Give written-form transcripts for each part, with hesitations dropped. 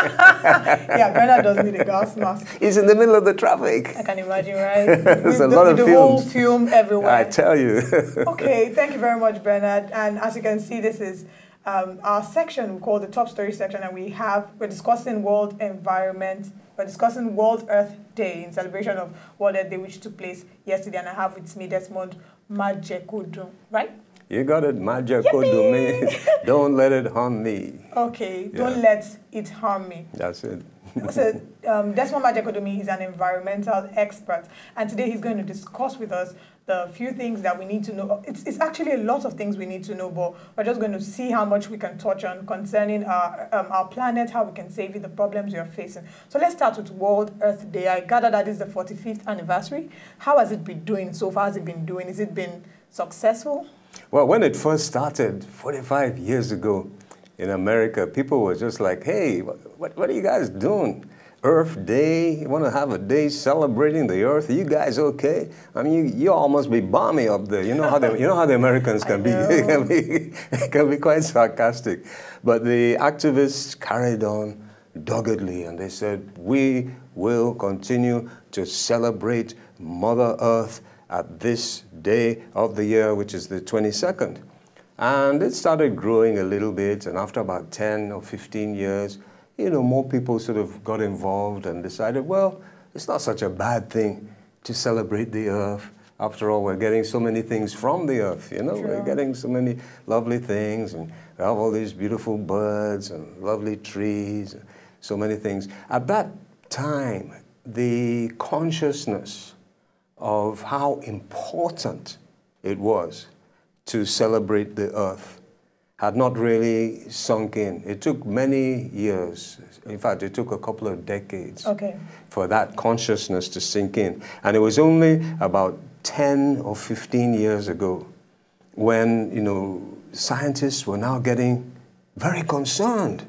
Yeah, Bernard does need a gas mask. He's in the middle of the traffic. I can imagine, right? There's a lot of the films. whole film everywhere. I tell you. Okay, thank you very much, Bernard. And as you can see, this is our section we call the Top Story section, and we're discussing World Environment. We're discussing World Earth Day in celebration of World Earth Day, which took place yesterday, and I have with me Desmond Majekodunmi, right? You got it, Majekodunmi. Don't let it harm me. Okay, don't let it harm me. That's it. So, Desmond Majekodunmi is an environmental expert, and today he's going to discuss with us the few things that we need to know. It's actually a lot of things we need to know, but we're just going to see how much we can touch on concerning our planet, how we can save it, the problems we are facing. So let's start with World Earth Day. I gather that is the 45th anniversary. How has it been doing so far? Has it been doing? Has it been successful? Well, when it first started 45 years ago in America, people were just like, hey, what are you guys doing? Earth Day, you want to have a day celebrating the Earth? Are you guys okay? I mean, you all must be balmy up there. You know how the Americans can be. They can be quite sarcastic. But the activists carried on doggedly, and they said, we will continue to celebrate Mother Earth at this day of the year, which is the 22nd. And it started growing a little bit, and after about 10 or 15 years, you know, more people sort of got involved and decided, well, it's not such a bad thing to celebrate the Earth. After all, we're getting so many things from the Earth, you know? True. We're getting so many lovely things, and we have all these beautiful birds and lovely trees, and so many things. At that time, the consciousness of how important it was to celebrate the Earth had not really sunk in. It took many years. In fact, it took a couple of decades for that consciousness to sink in. And it was only about 10 or 15 years ago when, you know, scientists were now getting very concerned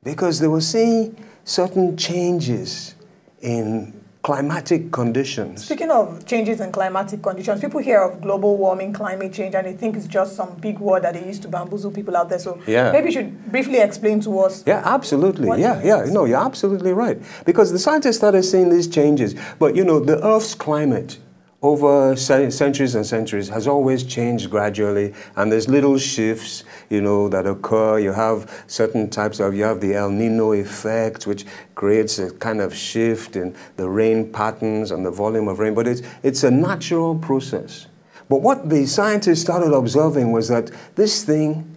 because they were seeing certain changes in climatic conditions. Speaking of changes in climatic conditions, people hear of global warming, climate change, and they think it's just some big word that they used to bamboozle people out there. So maybe you should briefly explain to us. Yeah, absolutely. No, you're absolutely right. Because the scientists started seeing these changes. But, you know, the Earth's climate over centuries and centuries has always changed gradually, and there's little shifts, you know, that occur. You have certain types of, you have the El Nino effect, which creates a kind of shift in the rain patterns and the volume of rain, but it's a natural process. But what the scientists started observing was that this thing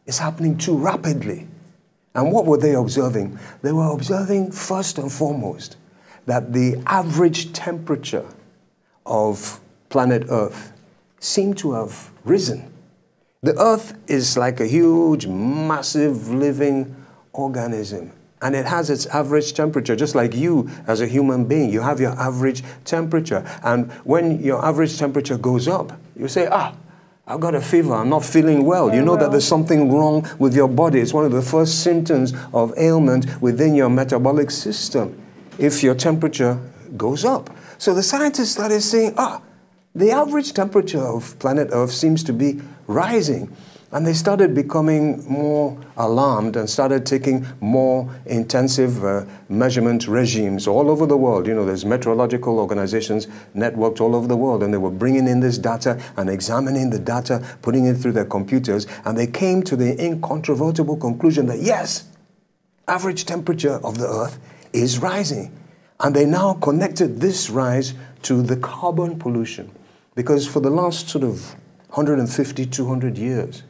is happening too rapidly. And what were they observing? They were observing, first and foremost, that the average temperature of planet Earth seemed to have risen. The Earth is like a huge, massive, living organism, and it has its average temperature, just like you as a human being. You have your average temperature, and when your average temperature goes up, you say, I've got a fever, I'm not feeling well. You know that there's something wrong with your body. It's one of the first symptoms of ailment within your metabolic system if your temperature goes up. So the scientists started saying, the average temperature of planet Earth seems to be rising. And they started becoming more alarmed and started taking more intensive measurement regimes all over the world. You know, there's meteorological organizations networked all over the world, and they were bringing in this data and examining the data, putting it through their computers, and they came to the incontrovertible conclusion that, yes, average temperature of the Earth is rising. And they now connected this rise to the carbon pollution. Because for the last sort of 150, 200 years,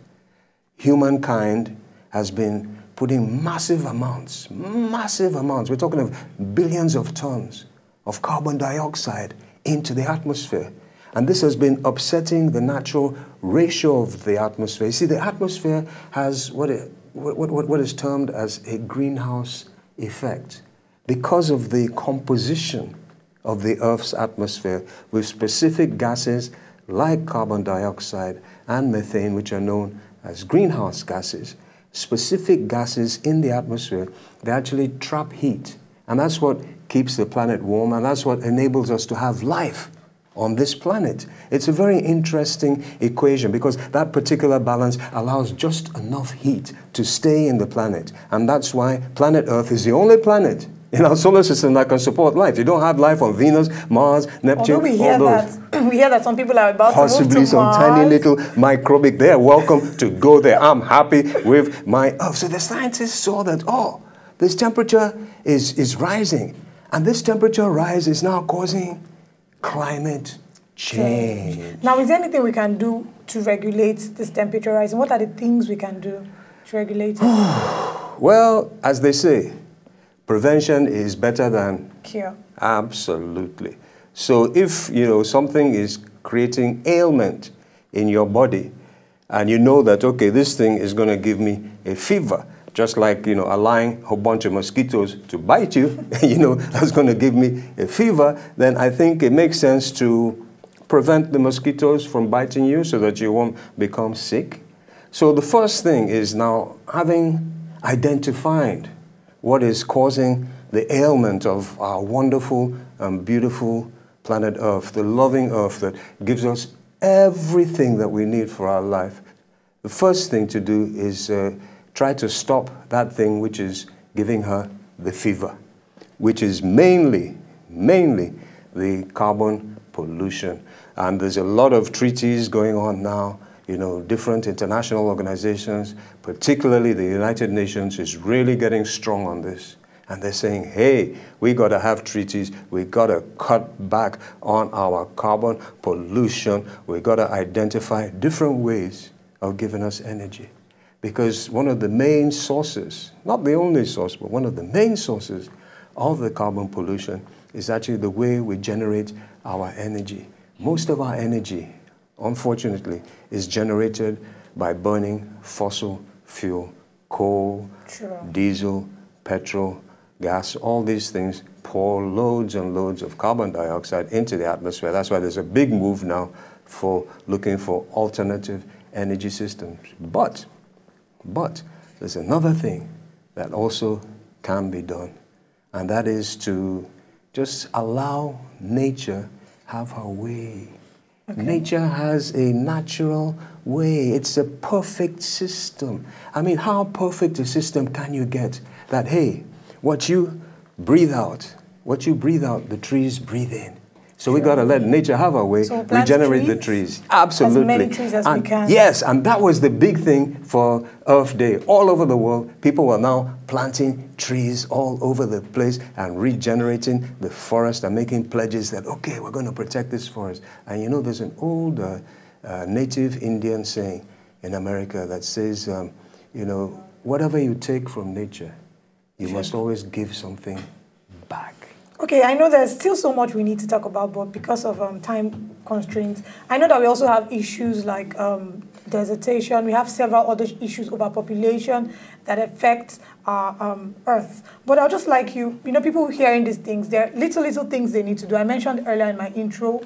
humankind has been putting massive amounts, we're talking of billions of tons of carbon dioxide into the atmosphere. And this has been upsetting the natural ratio of the atmosphere. You see, the atmosphere has what is termed as a greenhouse effect, because of the composition of the Earth's atmosphere with specific gases like carbon dioxide and methane, which are known as greenhouse gases. Specific gases in the atmosphere, they actually trap heat. And that's what keeps the planet warm, and that's what enables us to have life on this planet. It's a very interesting equation because that particular balance allows just enough heat to stay in the planet. And that's why planet Earth is the only planet in our solar system that can support life. You don't have life on Venus, Mars, Neptune, we all hear those. we hear that some people are about possibly to move to some Mars. tiny little microbic. They're welcome to go there. I'm happy with my Earth. So the scientists saw that, oh, this temperature is rising. And this temperature rise is now causing climate change. Now, is there anything we can do to regulate this temperature rise? And what are the things we can do to regulate it? Well, as they say, prevention is better than cure. Absolutely. So if, something is creating ailment in your body, and you know that, okay, this thing is going to give me a fever, just like, allowing a bunch of mosquitoes to bite you, that's going to give me a fever, then I think it makes sense to prevent the mosquitoes from biting you so that you won't become sick. So the first thing is now having identified what is causing the ailment of our wonderful and beautiful planet Earth, the loving Earth that gives us everything that we need for our life. The first thing to do is try to stop that thing which is giving her the fever, which is mainly the carbon pollution. And there's a lot of treaties going on now, different international organizations, particularly the United Nations, is really getting strong on this. And they're saying, hey, we got to have treaties. We got to cut back on our carbon pollution. We got to identify different ways of giving us energy. Because one of the main sources, not the only source, but one of the main sources of the carbon pollution is actually the way we generate our energy. Most of our energy, unfortunately, is generated by burning fossil fuel, coal, diesel, petrol, gas. All these things pour loads and loads of carbon dioxide into the atmosphere. That's why there's a big move now for looking for alternative energy systems. But there's another thing that also can be done, and that is to just allow nature have her way. Okay. Nature has a natural way. It's a perfect system. I mean, how perfect a system can you get that, hey, what you breathe out, the trees breathe in. So we got to let nature have her way, so regenerate the trees. Absolutely. As many trees as we can. Yes, and that was the big thing for Earth Day. All over the world, people were now planting trees all over the place and regenerating the forest and making pledges that, okay, we're going to protect this forest. And there's an old native Indian saying in America that says, whatever you take from nature, you must always give something back. Okay, I know there's still so much we need to talk about, but because of time constraints, I know that we also have issues like desertation. We have several other issues, overpopulation, that affect our Earth. But I'll just like people hearing these things, there are little things they need to do. I mentioned earlier in my intro,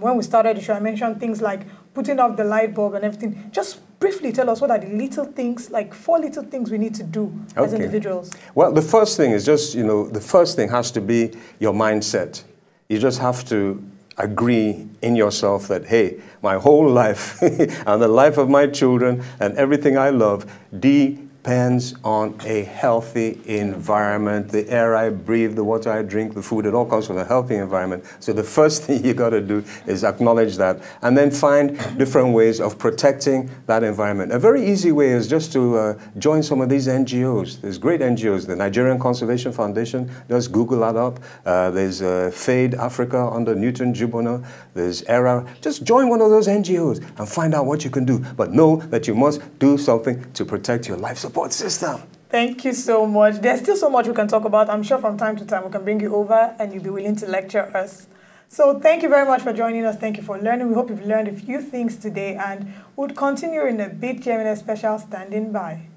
when we started the show, I mentioned things like putting off the light bulb and everything. Just briefly tell us what are the little things, like 4 little things we need to do as individuals. Well, the first thing is just, the first thing has to be your mindset. You just have to agree in yourself that, hey, my whole life and the life of my children and everything I love depends on a healthy environment. The air I breathe, the water I drink, the food, it all comes from a healthy environment. So the first thing you got to do is acknowledge that and then find different ways of protecting that environment. A very easy way is just to join some of these NGOs. There's great NGOs. The Nigerian Conservation Foundation, just Google that up. There's Fade Africa under Newton Jubona. There's ERA. Just join one of those NGOs and find out what you can do. But know that you must do something to protect your life support system. Thank you so much. There's still so much we can talk about. I'm sure from time to time we can bring you over and you'll be willing to lecture us. So thank you very much for joining us. Thank you for learning. We hope you've learned a few things today and we'll continue in a bit. GMNS special standing by.